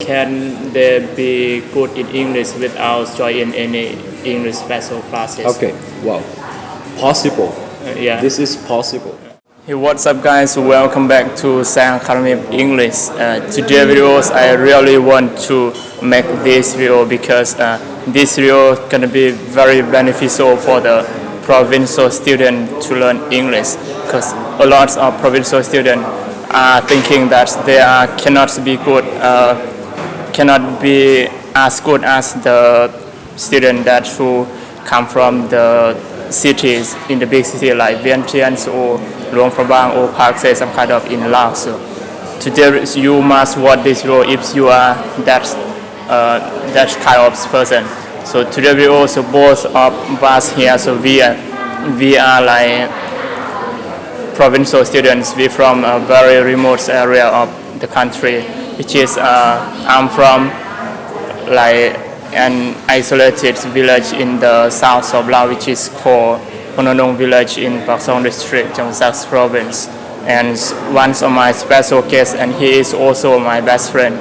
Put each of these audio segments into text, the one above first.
Can they be good in English without joining any English special classes? Okay, wow. Possible. Yeah. This is possible. Hey, what's up guys? Welcome back to Sang Academy of English. Today videos I really want to make this video because this video is going to be very beneficial for the provincial student to learn English because a lot of provincial students are thinking that they cannot be good, cannot be as good as the student that who come from the cities in the big city like Vientiane or Luang Prabang or Park Say some kind of in Laos. So today you must watch this video if you are that kind of person. So today we also both of us here, so we are like provincial students. We from a very remote area of the country, which is I'm from like an isolated village in the south of Laos, which is called Hononong village in Pak Song district, Gyeongsang province. And one of my special guests, and he is also my best friend.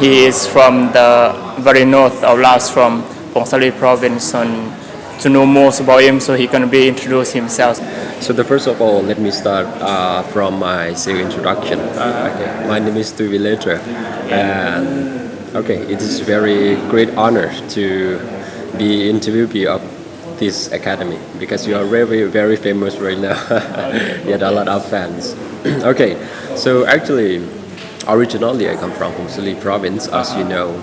He is from the very north of Laos, from Phongsali province. And to know more about him, so he can be introduce himself. So the first of all, let me start from my self-introduction. Okay. My name is Tu Villager, and okay, it is very great honor to be interviewee of this academy because you are very, very famous right now. You have a lot of fans. Okay, so actually, originally I come from Phongsali province, as you know,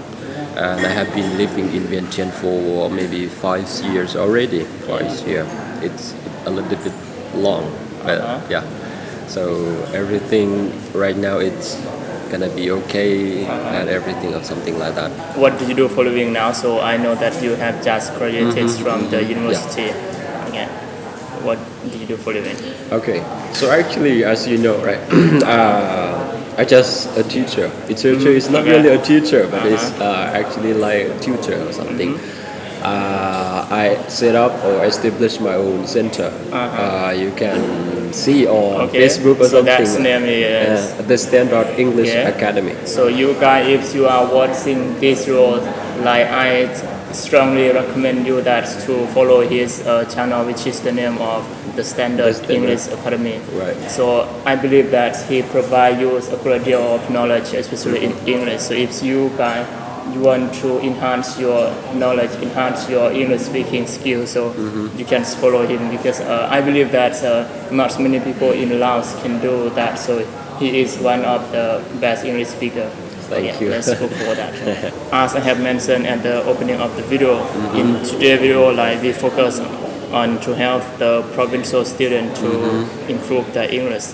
and I have been living in Vientiane for maybe 5 years already. 5 years. It's a little bit long, but yeah. So everything right now it's gonna be okay and everything or something like that. What do you do for a living now? So I know that you have just graduated from the university. Yeah. What do you do for a living? Okay, so actually, as you know, right, I just a teacher. It's not really a teacher, but it's actually like a tutor or something. I set up or establish my own center. You can see on Facebook or so something. That's name is the Standard English Academy. So you guys, if you are watching this role, like I strongly recommend you that to follow his channel, which is the name of the Standard English Academy. Right. So I believe that he provides you a great deal of knowledge, especially in English. So if you guys you want to enhance your knowledge, enhance your English speaking skills, so you can follow him because I believe that not many people in Laos can do that. So he is one of the best English speakers. Thank you. Let's go for that. As I have mentioned at the opening of the video, in today's video, like we focus on to help the provincial student to improve their English.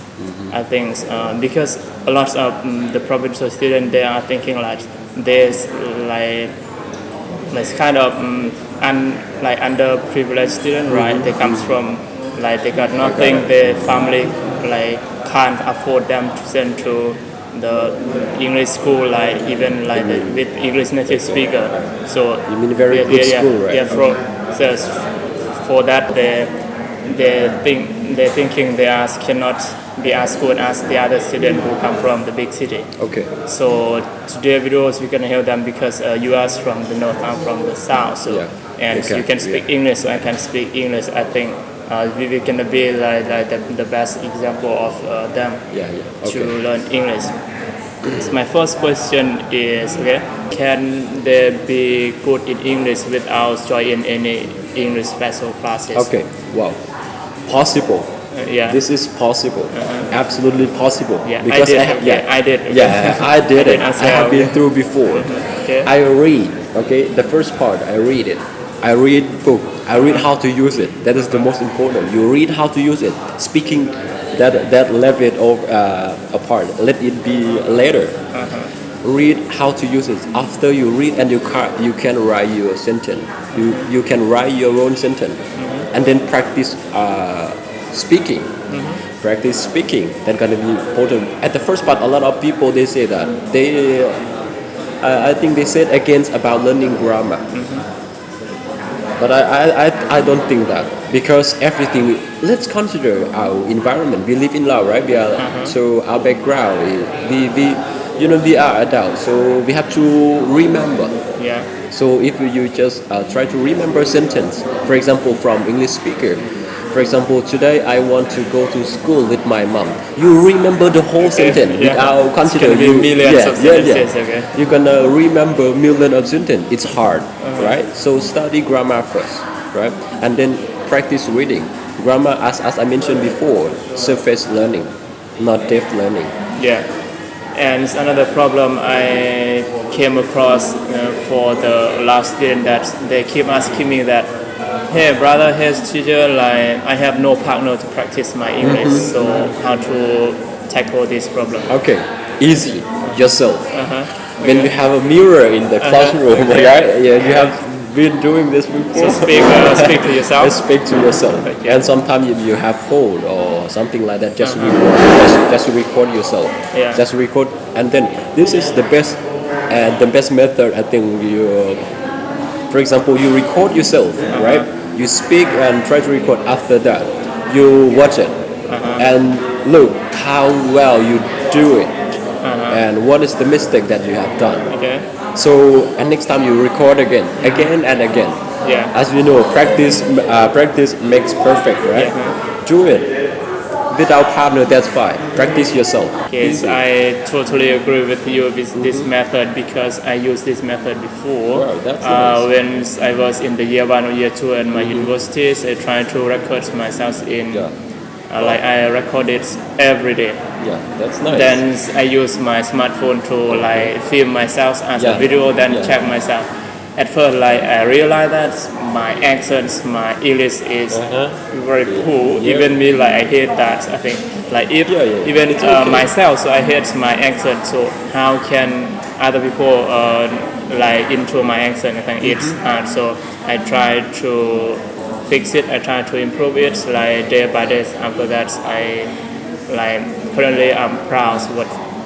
I think because a lot of the provincial student they are thinking like there's like kind of like underprivileged student, right? They comes from like they got nothing. Their family like can't afford them to send to the English school, like even like with English native speaker. So you mean very good school, right? Yeah, for that they're thinking they cannot be as good as the other students who come from the big city. Okay. So today videos we're gonna help them because you are from the north, I'm from the south. So and you can speak English, so I can speak English. I think we're gonna be like the best example of them to learn English. So my first question is, can they be good in English without joining any English special classes? Okay, wow, possible. This is possible. Absolutely possible. Because I did. I did it. I have been through before. I read. Okay, the first part I read it. I read book. I read how to use it. That is the most important. You read how to use it. Speaking, that left it apart. Let it be later. Read how to use it. After you read and you can write your sentence. You can write your own sentence, and then practice speaking. Practice speaking. That's gonna be important. At the first part, a lot of people they say that I think they said against about learning grammar. But I don't think that because everything. Let's consider our environment. We live in Laos, right? So our background, we are adults, so we have to remember. Yeah. So if you just try to remember sentence, for example, from English speaker. For example, today I want to go to school with my mom. You remember the whole sentence without consider you. Millions of sentences. Okay. You're gonna remember millions of sentences. It's hard, right? So study grammar first, right? And then practice reading. Grammar, as I mentioned before, surface learning, not depth learning. Yeah. And another problem I came across for the last student that they keep asking me that, hey brother, hey teacher, like I have no partner to practice my English, so how to tackle this problem? Okay, easy, yourself. When you have a mirror in the classroom, right? Yeah, you have been doing this before. So speak to yourself. Speak to yourself. Okay. And sometimes if you have phone or something like that, just record. Just record yourself. Yeah. Just record, and then this is the best method. I think for example, you record yourself, right? You speak and try to record. After that, you watch it and look how well you do it, and what is the mistake that you have done. Okay. So and next time you record again and again. Yeah. As we know, practice makes perfect, right? Do it. Without partner, that's fine. Practice yourself. Yes, I totally agree with you with this method because I used this method before. Wow, that's nice. When I was in the year 1 or year 2 in my universities, I tried to record myself in like I record it every day. Yeah, that's nice. Then I use my smartphone to like film myself as a video, then check myself. At first, like I realized that my accents, my English is very poor. Even me, like I hate that. I think, like if even myself, so I hate my accent. So how can other people like into my accent? I think it's hard. So I try to fix it. I try to improve it, like day by day. After that, I like currently I'm proud of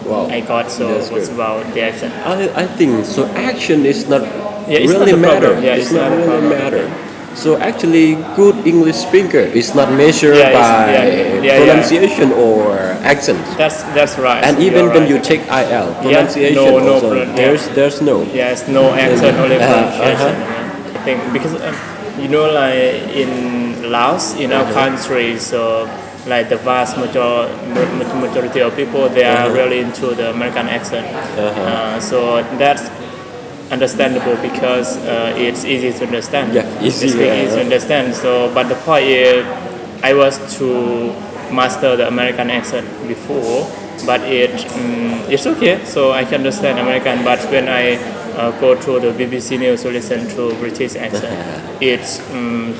what I got. So what's about the accent? I think so. Action is not. It's really not matter. Yeah, it's not really matter. So actually, good English speaker is not measured by pronunciation or accent. That's right. And even when you check IL, pronunciation also, there's no. Yes, no accent, only pronunciation. I think because like in Laos, in our country, so like the vast majority of people, they are really into the American accent. So that's understandable because it's easy to understand. Yeah, easy to understand. So, but the point is, I was to master the American accent before, but it's okay. So I can understand American. But when I go to the BBC News to listen to British accent, it's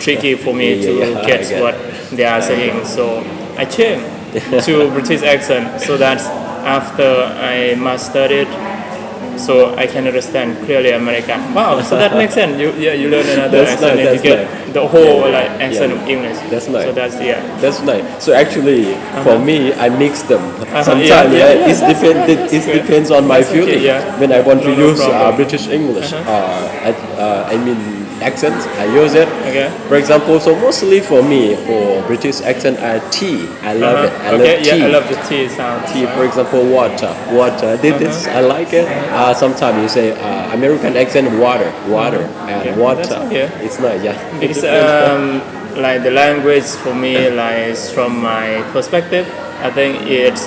tricky for me to get what they are saying. So I changed to British accent. So that after I mastered it, so I can understand clearly American. Wow, so that makes sense. You learn another accent and you get the whole like accent of English. That's nice. So that's nice. So actually, for me, I mix them. Sometimes it depends on my feeling. When I want to use British English, I mean accent, I use it. Okay. For example, so mostly for me, for British accent, T. I love it. I love T. I love the T sound. T, for example, water. This I like it. Sometimes you say American accent, water, and water. It's nice, Because like the language for me, like from my perspective, I think it's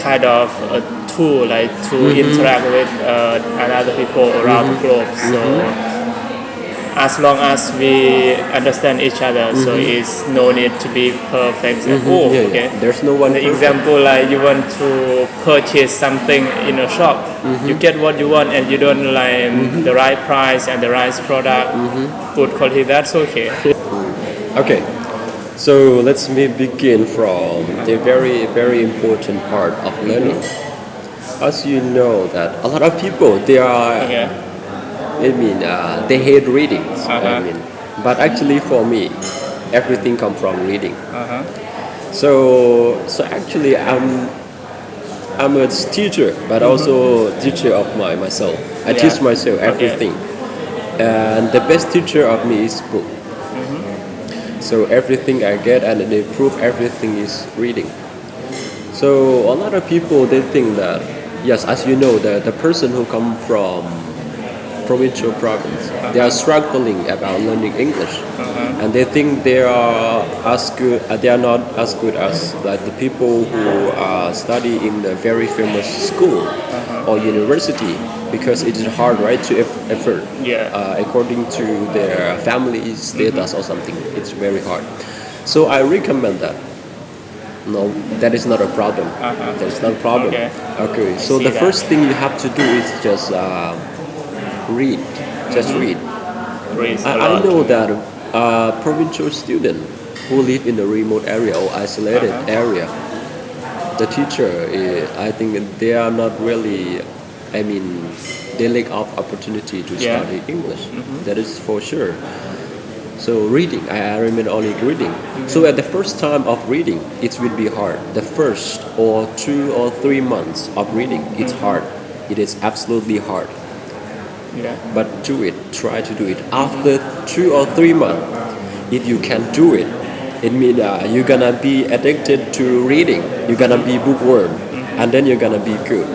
kind of a tool, like to interact with other people around the globe. So as long as we understand each other, so it's no need to be perfect at all. Okay. There's no one. The example, like you want to purchase something in a shop, you get what you want, and you don't like the right price and the right product, good quality. That's okay. Okay. So let's begin from the very important part of learning. As you know that a lot of people they are. They hate reading. But actually for me, everything comes from reading. So actually I'm a teacher, but also teacher of myself. I teach myself everything, and the best teacher of me is book. So everything I get and they prove everything is reading. So a lot of people they think that Yes, as you know, the person who come from provincial province, they are struggling about learning English, and they think they are as good. They are not as good as like the people who study in a very famous school or university, because it is hard, right, to effort. According to their family status or something, it's very hard. So I recommend that. No, that is not a problem. That is not a problem. Okay. So the first thing you have to do is just read. Just read. I know that provincial students who live in a remote area or isolated area, the teacher, I think they are not really, I mean, they lack of opportunity to study English. That is for sure. So reading, I recommend only reading. So at the first time of reading, it will be hard. The first or 2 or 3 months of reading, it's hard. It is absolutely hard. But do it. Try to do it. After 2 or 3 months, if you can do it, it means you're gonna be addicted to reading. You're gonna be bookworm, and then you're gonna be good.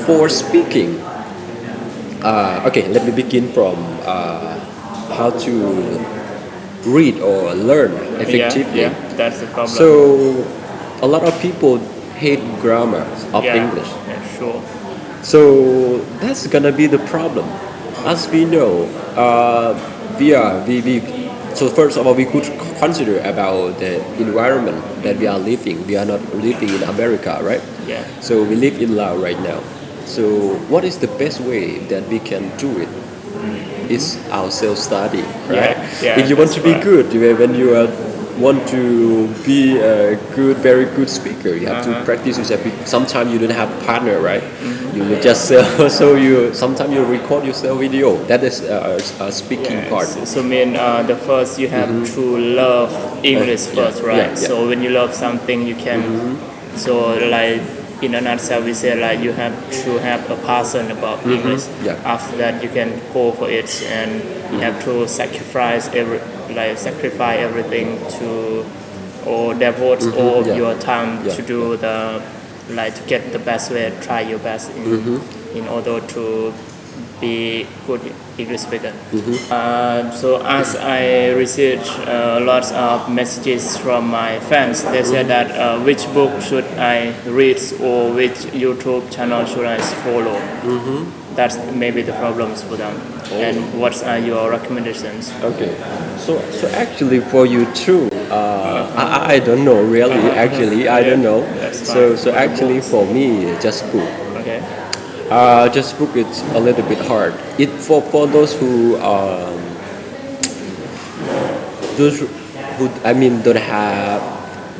For speaking, okay, let me begin from how to read or learn effectively. That's the problem. So a lot of people hate grammar of English. Sure. So that's gonna be the problem. As we know, so first of all, we could consider about the environment that we are living. We are not living in America, right? So we live in Laos right now. So what is the best way that we can do it? Is our self-study, right? If you want to be good, when you want to be a good, very good speaker, you have to practice yourself. Sometimes you don't have a partner, right? You just so sometimes you record yourself video. That is a speaking part. So the first you have to love English first, right? So when you love something, you can. So like in a nutshell, we say like you have to have a passion about English. After that, you can go for it, and you have to sacrifice everything to, or devote all of your time to do to get the best way. Try your best in order to be good English speaker. So as I received lots of messages from my fans, they said that which book should I read or which YouTube channel should I follow. That's maybe the problems for them. And what are your recommendations? Okay, so actually for you too, I don't know really. Actually, I don't know. So actually for me, just book. Just book it's a little bit hard. It for those who I mean don't have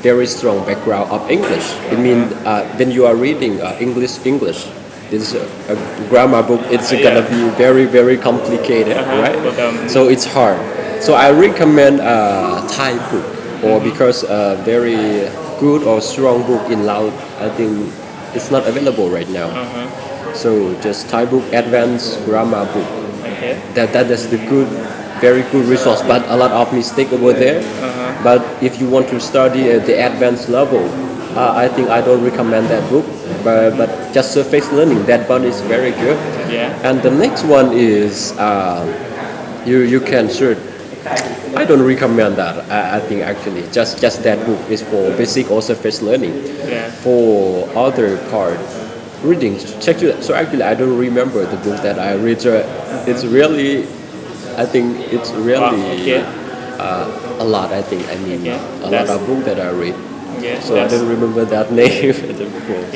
very strong background of English. It means when you are reading English, this is a grammar book. It's gonna be very, very complicated, right? So it's hard. So I recommend Thai book, or because a very good or strong book in Laos, I think it's not available right now. So just Thai book, advanced grammar book. That is the good, very good resource. But a lot of mistake over there. But if you want to study at the advanced level, I think I don't recommend that book. But just surface learning, that one is very good. And the next one is you can search. I don't recommend that. I think actually just that book is for basic or surface learning. For other part, reading, check it. So actually, I don't remember the book that I read. It's really, I think it's really a lot. I think a lot of book that I read. So I don't remember that name.